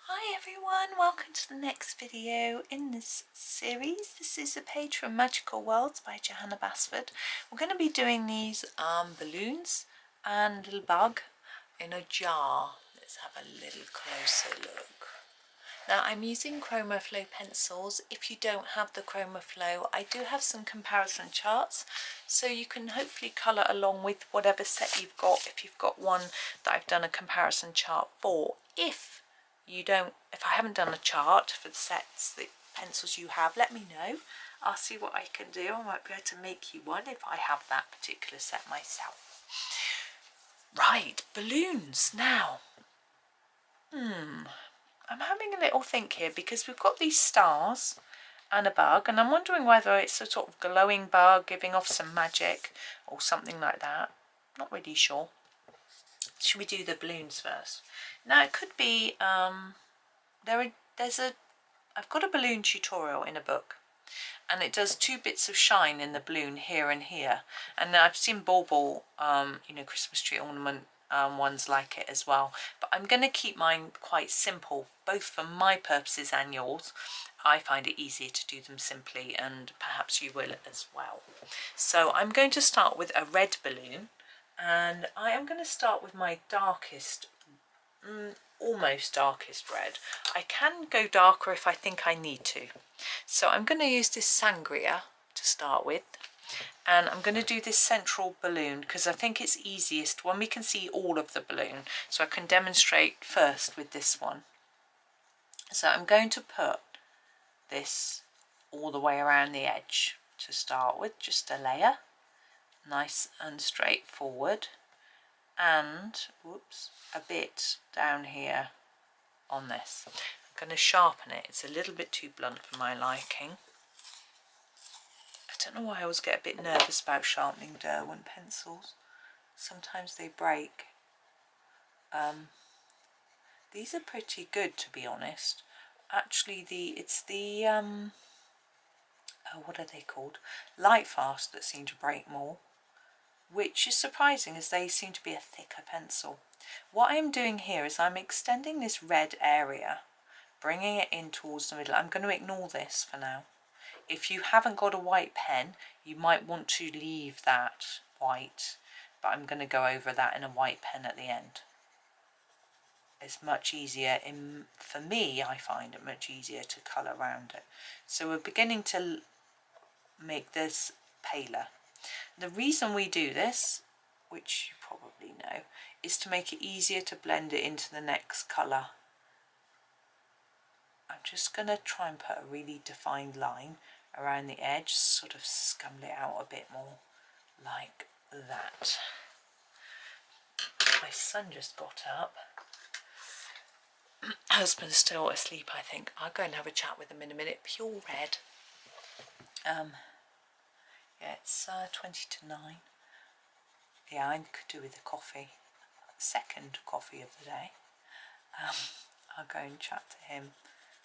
Hi everyone, welcome to the next video in this series. This is a page from Magical Worlds by Johanna Basford. We're going to be doing these balloons and a little bug in a jar. Let's have a little closer look. Now I'm using Chromaflow pencils. If you don't have the Chromaflow, I do have some comparison charts, so you can hopefully colour along with whatever set you've got, if you've got one that I've done a comparison chart for. If I haven't done a chart for the sets, the pencils you have, let me know. I'll see what I can do. I might be able to make you one if I have that particular set myself. Right, balloons now. I'm having a little think here because we've got these stars and a bug, and I'm wondering whether it's a sort of glowing bug giving off some magic or something like that. Not really sure. Should we do the balloons first? Now it could be I've got a balloon tutorial in a book, and it does 2 bits of shine in the balloon here and here, and I've seen bauble Christmas tree ornament ones like it as well, but I'm going to keep mine quite simple, both for my purposes and yours. I find it easier to do them simply, and perhaps you will as well. So I'm going to start with a red balloon, and I am going to start with my darkest, almost darkest red. I can go darker if I think I need to. So I'm going to use this sangria to start with, and I'm going to do this central balloon because I think it's easiest when we can see all of the balloon, so I can demonstrate first with this one. So I'm going to put this all the way around the edge to start with, just a layer, nice and straightforward, and a bit down here on this. I'm going to sharpen it. It's a little bit too blunt for my liking. I don't know why I always get a bit nervous about sharpening Derwent pencils. Sometimes they break. These are pretty good, to be honest. Actually, it's the what are they called? Lightfast that seem to break more, which is surprising as they seem to be a thicker pencil. What I'm doing here is I'm extending this red area, bringing it in towards the middle. I'm going to ignore this for now. If you haven't got a white pen, you might want to leave that white, but I'm going to go over that in a white pen at the end. It's much easier, for me, I find it much easier to colour around it. So we're beginning to make this paler. The reason we do this, which you probably know, is to make it easier to blend it into the next colour. I'm just going to try and put a really defined line around the edge, sort of scum it out a bit more, like that. My son just got up. Husband's still asleep, I think. I'll go and have a chat with him in a minute. Pure red. Yeah, it's 20 to 9. Yeah, I could do with a coffee. Second coffee of the day. I'll go and chat to him,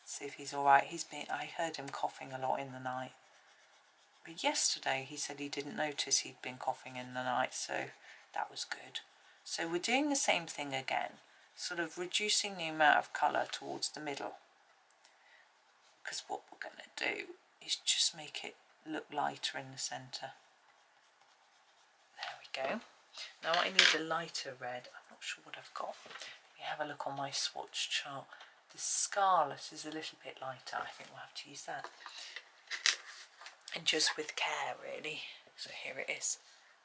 see if he's alright. I heard him coughing a lot in the night. But yesterday he said he didn't notice he'd been coughing in the night, so that was good. So we're doing the same thing again, sort of reducing the amount of colour towards the middle. Because what we're going to do is just make it look lighter in the centre. There we go. Now I need a lighter red. I'm not sure what I've got. Let me have a look on my swatch chart. The scarlet is a little bit lighter. I think we'll have to use that. And just with care, really. So here it is,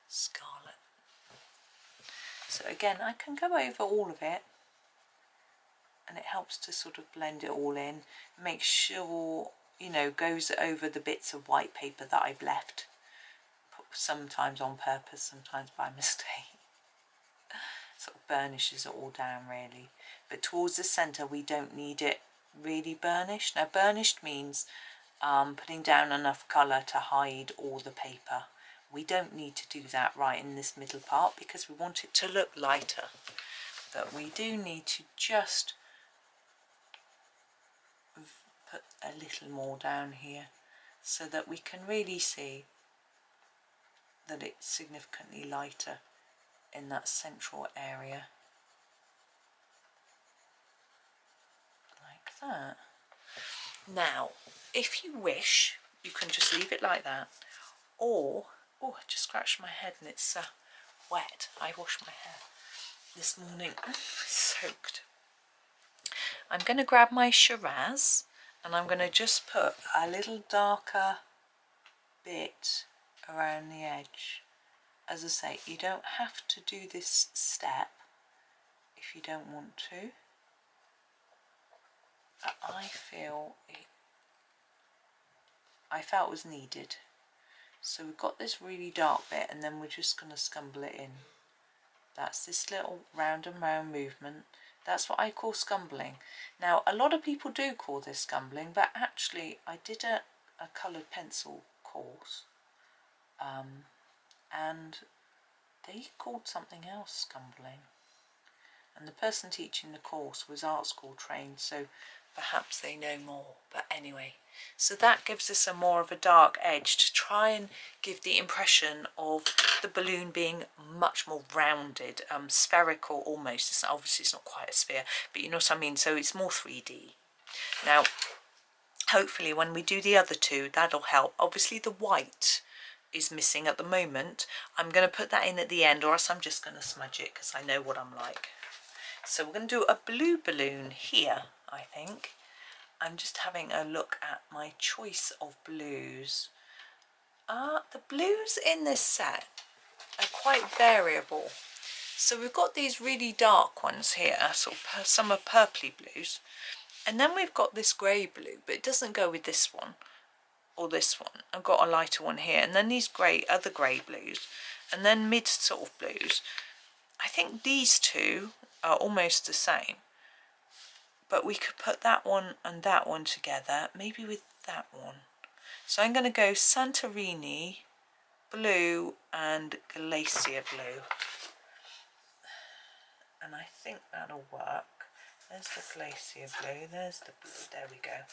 scarlet. So again, I can go over all of it, and it helps to sort of blend it all in. Make sure, goes over the bits of white paper that I've left. Sometimes on purpose, sometimes by mistake. Sort of burnishes it all down, really. But towards the centre, we don't need it really burnished. Now, burnished means putting down enough colour to hide all the paper. We don't need to do that right in this middle part because we want it to look lighter. But we do need to just put a little more down here so that we can really see that it's significantly lighter in that central area. that. Now, if you wish, you can just leave it like that. Or, oh, I just scratched my head and it's wet. I washed my hair this morning. It's soaked. I'm going to grab my Shiraz and I'm going to just put a little darker bit around the edge. As I say, you don't have to do this step if you don't want to. But I felt it was needed. So we've got this really dark bit and then we're just going to scumble it in. That's this little round and round movement. That's what I call scumbling. Now, a lot of people do call this scumbling, but actually I did a coloured pencil course and they called something else scumbling. And the person teaching the course was art school trained, so perhaps they know more. But anyway, so that gives us a more of a dark edge to try and give the impression of the balloon being much more rounded, spherical almost. It's not, obviously it's not quite a sphere, but you know what I mean. So it's more 3D. Now, hopefully when we do the other two, that'll help. Obviously the white is missing at the moment. I'm going to put that in at the end, or else I'm just going to smudge it because I know what I'm like. So we're going to do a blue balloon here, I think. I'm just having a look at my choice of blues. The blues in this set are quite variable. So we've got these really dark ones here, sort of some are purpley blues. And then we've got this grey blue, but it doesn't go with this one or this one. I've got a lighter one here, and then these other grey blues, and then mid sort of blues. I think these two are almost the same, but we could put that one and that one together, maybe with that one. So I'm going to go Santorini blue and glacier blue, and I think that'll work. There's the glacier blue, there's the blue, there we go.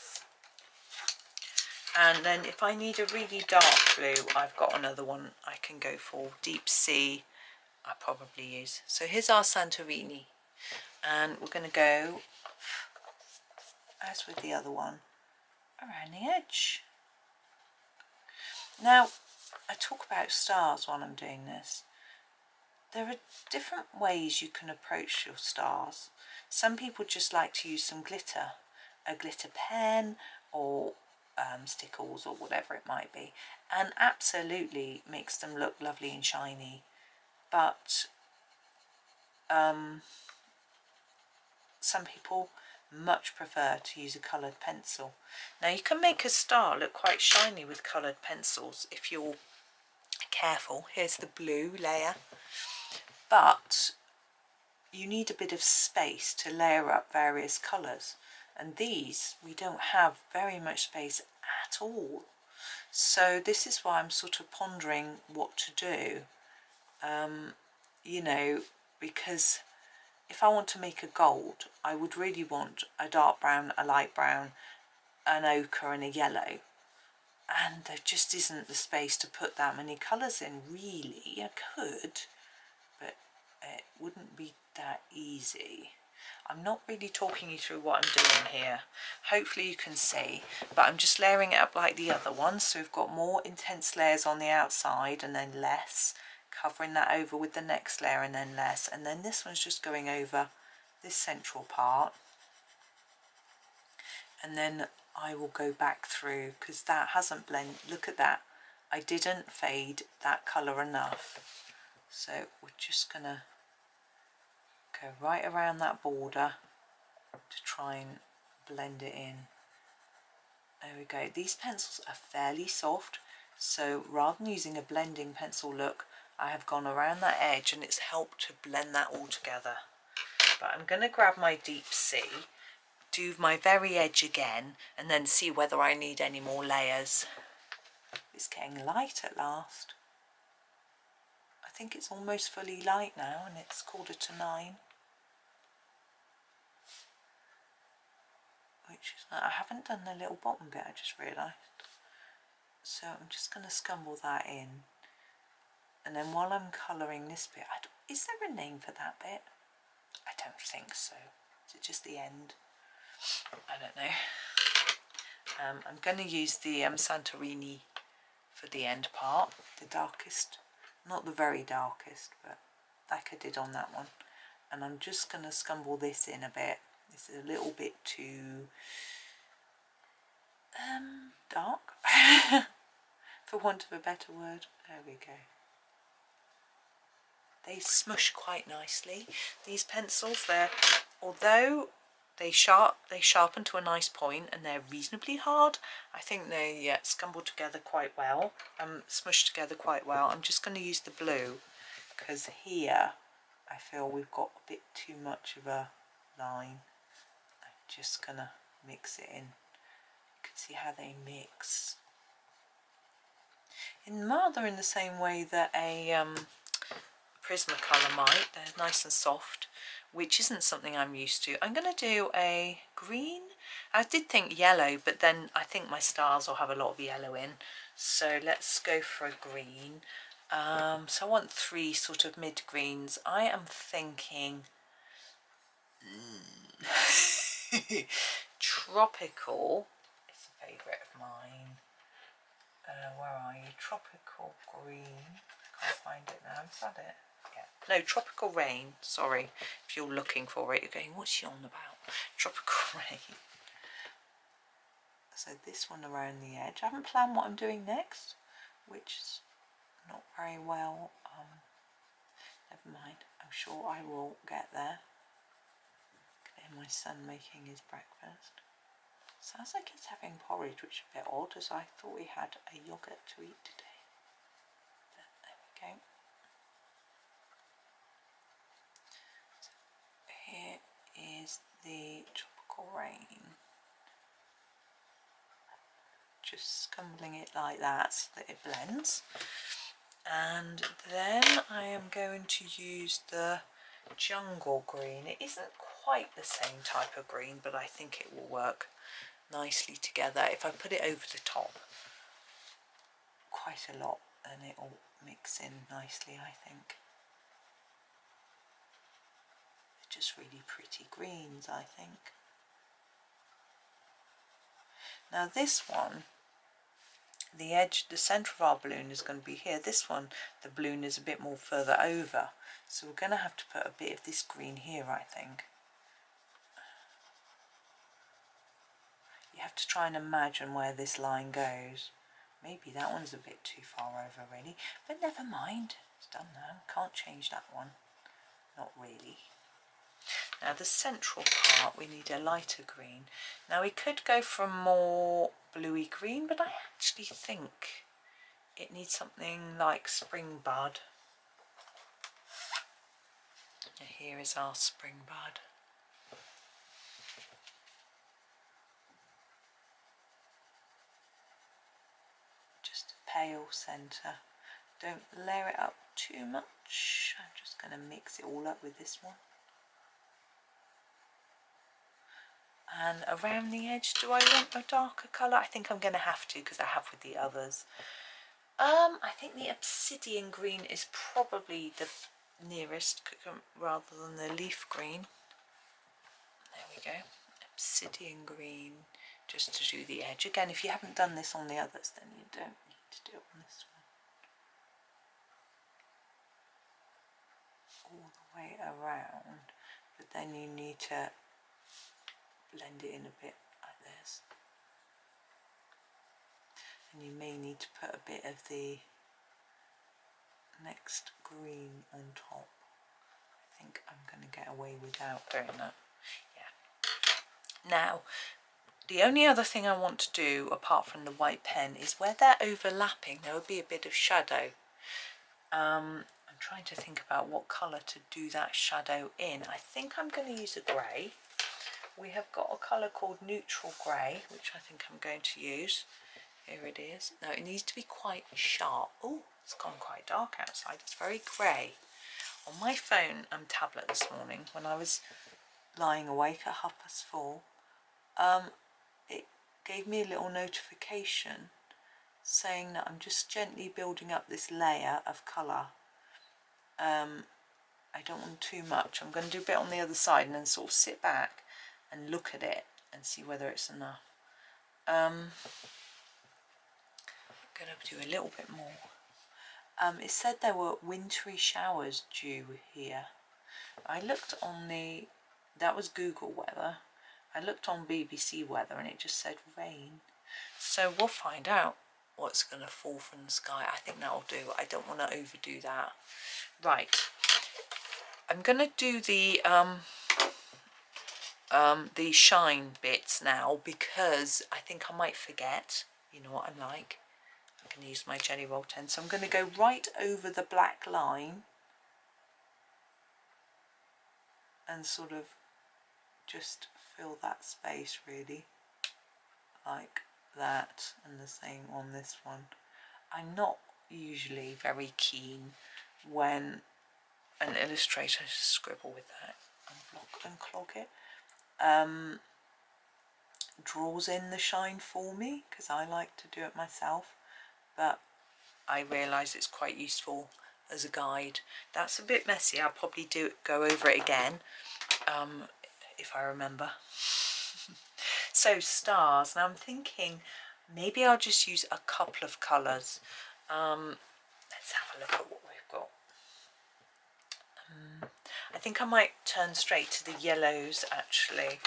And then if I need a really dark blue, I've got another one I can go for, deep sea, I probably use. So here's our Santorini. And we're going to go, as with the other one, around the edge. Now, I talk about stars while I'm doing this. There are different ways you can approach your stars. Some people just like to use some glitter, a glitter pen or stickles or whatever it might be, and absolutely makes them look lovely and shiny. But some people much prefer to use a coloured pencil. Now you can make a star look quite shiny with coloured pencils if you're careful. Here's the blue layer, but you need a bit of space to layer up various colours, and these we don't have very much space at all. So this is why I'm sort of pondering what to do, you know, because if I want to make a gold, I would really want a dark brown, a light brown, an ochre and a yellow. And there just isn't the space to put that many colours in, really. I could, but it wouldn't be that easy. I'm not really talking you through what I'm doing here. Hopefully you can see, but I'm just layering it up like the other one. So we've got more intense layers on the outside and then less, covering that over with the next layer and then less, and then this one's just going over this central part, and then I will go back through because that hasn't blended. Look at that, I didn't fade that colour enough, so we're just gonna go right around that border to try and blend it in. There we go. These pencils are fairly soft, so rather than using a blending pencil look, I have gone around that edge and it's helped to blend that all together. But I'm going to grab my deep sea, do my very edge again, and then see whether I need any more layers. It's getting light at last. I think it's almost fully light now and it's 9:15. Which is, I haven't done the little bottom bit, I just realised. So I'm just going to scumble that in. And then while I'm colouring this bit, is there a name for that bit? I don't think so. Is it just the end? I don't know. I'm going to use the santorini for the end part, the darkest, not the very darkest, but like I did on that one. And I'm just going to scumble this in a bit. This is a little bit too dark, for want of a better word. There we go. They smush quite nicely, these pencils. Although they sharpen to a nice point and they're reasonably hard, I think they scumble together quite well, smush together quite well. I'm just going to use the blue because here I feel we've got a bit too much of a line. I'm just going to mix it in. You can see how they mix. Rather in the same way that a Prismacolor might. They're nice and soft, which isn't something I'm used to. I'm going to do a green. I did think yellow, but then I think my stars will have a lot of yellow in. So let's go for a green. So I want 3 sort of mid greens. I am thinking tropical. It's a favourite of mine. Where are you? Tropical green. Can't find it now. Is that it? Yeah. No, tropical rain. Sorry, if you're looking for it, you're going, what's she on about? Tropical rain. So this one around the edge. I haven't planned what I'm doing next, which is not very well. Never mind. I'm sure I will get there. Can hear my son making his breakfast. Sounds like he's having porridge, which is a bit odd, as I thought we had a yoghurt to eat today. But there we go. So here is the tropical rain. Just scumbling it like that so that it blends. And then I am going to use the jungle green. It isn't quite the same type of green, but I think it will work nicely together. If I put it over the top quite a lot, then it'll mix in nicely, I think. They're just really pretty greens, I think. Now this one, the edge, the centre of our balloon is going to be here. This one, the balloon is a bit more further over, so we're going to have to put a bit of this green here, I think. You have to try and imagine where this line goes. Maybe that one's a bit too far over really, but never mind, it's done now. Can't change that one, not really. Now the central part, we need a lighter green. Now we could go for a more bluey green, but I actually think it needs something like spring bud. And here is our spring bud. Just a pale centre. Don't layer it up too much. I'm just going to mix it all up with this one. And around the edge, do I want a darker colour? I think I'm going to have to, because I have with the others. I think the obsidian green is probably the nearest, rather than the leaf green. There we go. Obsidian green, just to do the edge. Again, if you haven't done this on the others, then you don't need to do it on this one. All the way around, but then you need to blend it in a bit like this, and you may need to put a bit of the next green on top. I think I'm going to get away without doing that. Yeah. Now the only other thing I want to do apart from the white pen is where they're overlapping there would be a bit of shadow. I'm trying to think about what colour to do that shadow in. I think I'm going to use a grey. We have got a colour called neutral grey, which I think I'm going to use. Here it is. Now it needs to be quite sharp. Oh, it's gone quite dark outside. It's very grey. On my phone and tablet this morning, when I was lying awake at 4:30, it gave me a little notification saying that I'm just gently building up this layer of colour. I don't want too much. I'm going to do a bit on the other side and then sort of sit back and look at it and see whether it's enough. I'm going to do a little bit more. It said there were wintry showers due here. I looked on that was Google weather. I looked on BBC weather and it just said rain. So we'll find out what's going to fall from the sky. I think that'll do. I don't want to overdo that. Right. I'm going to do the shine bits now because I think I might forget. You know what I'm like. I can use my Jelly Roll 10. So I'm going to go right over the black line and sort of just fill that space really, like that, and the same on this one. I'm not usually very keen when an illustrator scribble with that and clog it. Draws in the shine for me because I like to do it myself, but I realise it's quite useful as a guide. That's a bit messy. I'll probably go over it again if I remember. So stars. Now I'm thinking maybe I'll just use a couple of colours. Let's have a look at what we've got. I think I might turn straight to the yellows actually.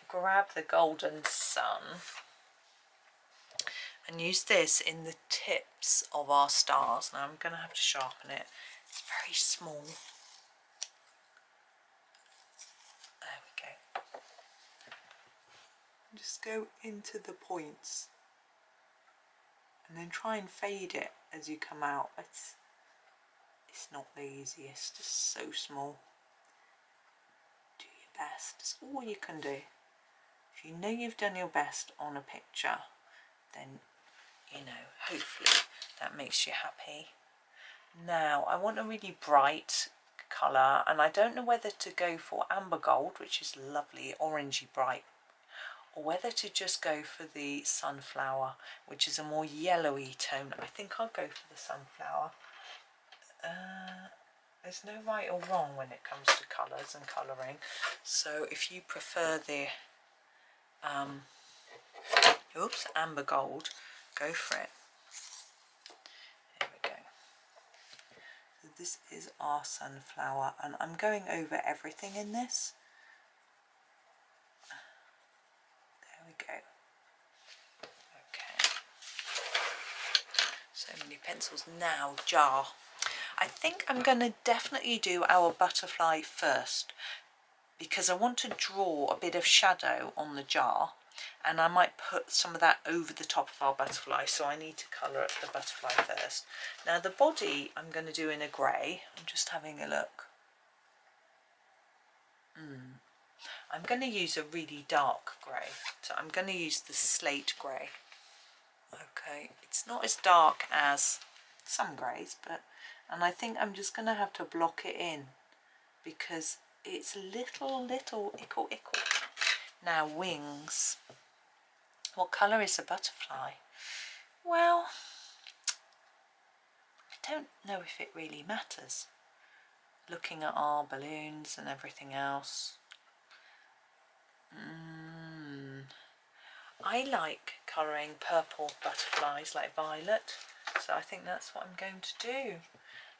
Grab the golden sun and use this in the tips of our stars. Now I'm going to have to sharpen it. It's very small. There we go. Just go into the points and then try and fade it as you come out. It's not the easiest, it's so small. Do your best, it's all you can do. If you know you've done your best on a picture, then, you know, hopefully that makes you happy. Now, I want a really bright colour, and I don't know whether to go for amber gold, which is lovely, orangey bright, or whether to just go for the sunflower, which is a more yellowy tone. I think I'll go for the sunflower. There's no right or wrong when it comes to colours and colouring. So if you prefer the amber gold, go for it. There we go. So this is our sunflower, and I'm going over everything in this. There we go. Okay. So many pencils. Now, jar. I think I'm going to definitely do our butterfly first because I want to draw a bit of shadow on the jar, and I might put some of that over the top of our butterfly, so I need to colour up the butterfly first. Now the body I'm going to do in a grey. I'm just having a look. I'm going to use a really dark grey, so I'm going to use the slate grey. Okay, it's not as dark as some greys, and I think I'm just going to have to block it in because it's little ickle. Now wings. What colour is the butterfly? Well, I don't know if it really matters. Looking at our balloons and everything else. I like colouring purple butterflies like violet, so I think that's what I'm going to do.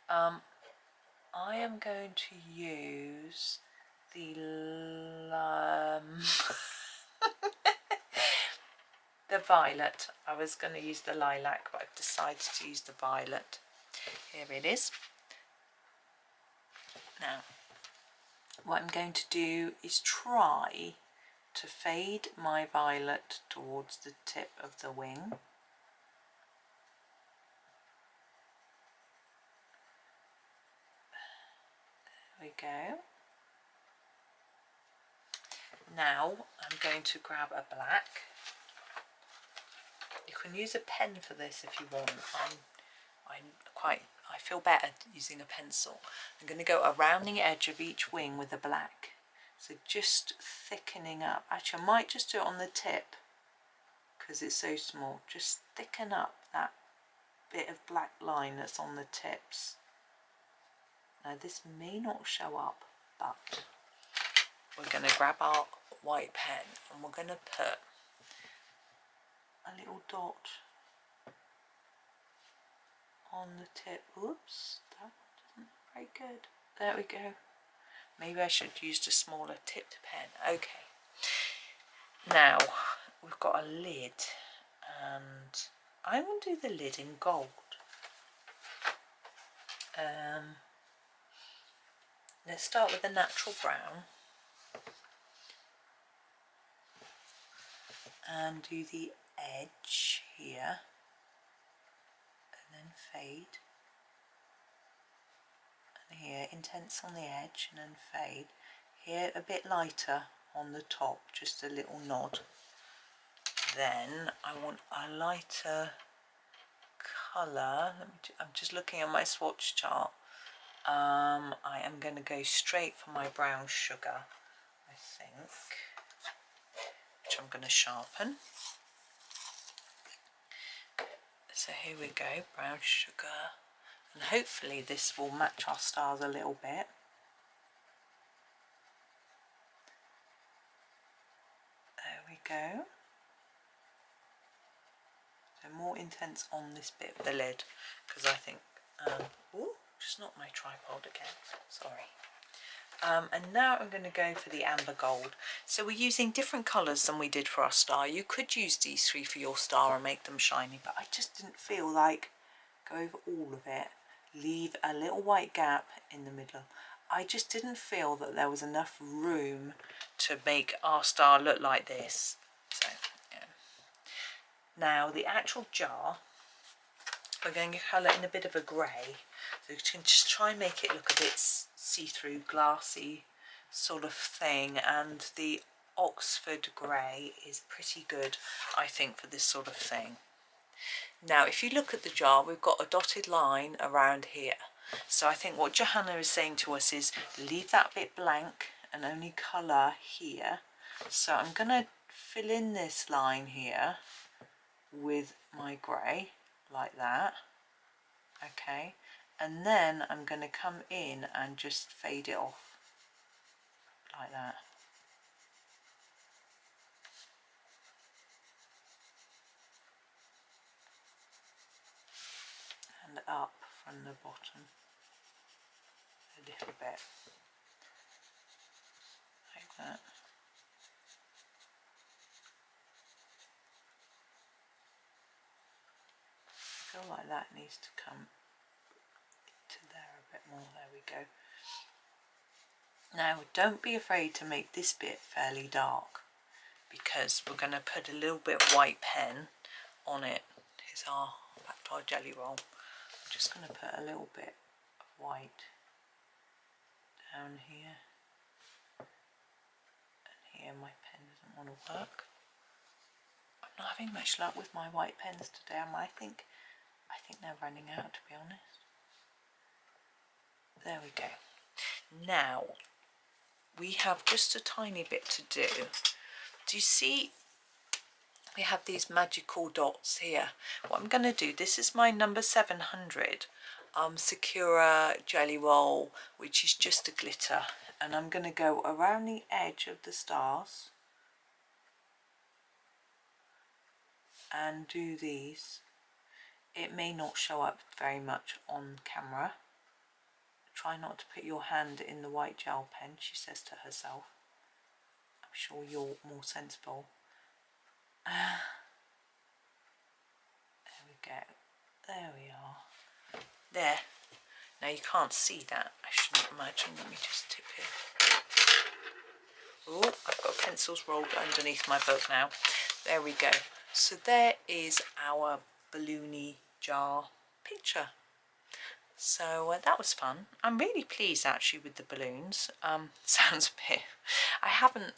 I am going to use the the violet. I was going to use the lilac, but I've decided to use the violet. Here it is. Now, what I'm going to do is try to fade my violet towards the tip of the wing. There we go. Now I'm going to grab a black. You can use a pen for this if you want. I feel better using a pencil. I'm going to go around the edge of each wing with the black. So just thickening up. Actually, I might just do it on the tip because it's so small. Just thicken up that bit of black line that's on the tips. Now this may not show up, but we're going to grab our white pen and we're going to put a little dot on the tip. Oops, that one doesn't look very good. There we go. Maybe I should have used a smaller tipped pen. Okay. Now we've got a lid, and I'm going to do the lid in gold. Let's start with the natural brown and do the edge here, and then fade, and here intense on the edge and then fade, here a bit lighter on the top, just a little nod. Then I want a lighter colour. I'm just looking at my swatch chart. I am going to go straight for my brown sugar, I think, which I'm going to sharpen. So here we go, brown sugar, and hopefully this will match our stars a little bit. There we go. So more intense on this bit of the lid, because I think, oh, just not my tripod again, sorry. And now I'm going to go for the amber gold. So we're using different colours than we did for our star. You could use these three for your star and make them shiny, but I just didn't feel like go over all of it, leave a little white gap in the middle. I just didn't feel that there was enough room to make our star look like this. So yeah. Now the actual jar, we're going to colour in a bit of a grey, so you can just try and make it look a bit see-through, glassy sort of thing, and the Oxford grey is pretty good, I think, for this sort of thing. Now if you look at the jar, we've got a dotted line around here, so I think what Johanna is saying to us is leave that bit blank and only colour here. So I'm going to fill in this line here with my grey like that, okay, and then I'm going to come in and just fade it off like that. And up from the bottom a little bit like that. I feel like that needs to come to there a bit more. There we go. Now don't be afraid to make this bit fairly dark, because we're going to put a little bit of white pen on it. Here's our back to our jelly roll. I'm just going to put a little bit of white down here and here. My pen doesn't want to work. I'm not having much luck with my white pens today, am I? I think they're running out, to be honest. There we go. Now we have just a tiny bit to do. Do you see we have these magical dots here? What I'm going to do, this is my number 700 Sakura jelly roll, which is just a glitter, and I'm going to go around the edge of the stars and do these. It may not show up very much on camera. Try not to put your hand in the white gel pen, she says to herself. I'm sure you're more sensible. There we go. There we are. There. Now you can't see that, I shouldn't imagine. Let me just tip here. Oh, I've got pencils rolled underneath my book now. There we go. So there is our balloony jar picture. So that was fun. I'm really pleased actually with the balloons. Sounds a bit, I haven't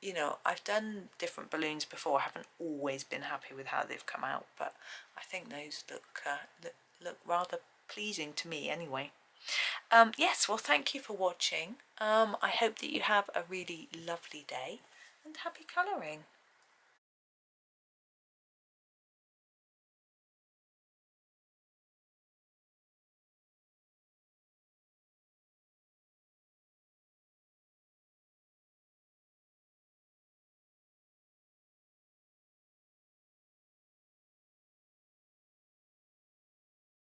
you know, I've done different balloons before. I haven't always been happy with how they've come out, but I think those look rather pleasing to me anyway. Yes, well, thank you for watching. I hope that you have a really lovely day and happy colouring.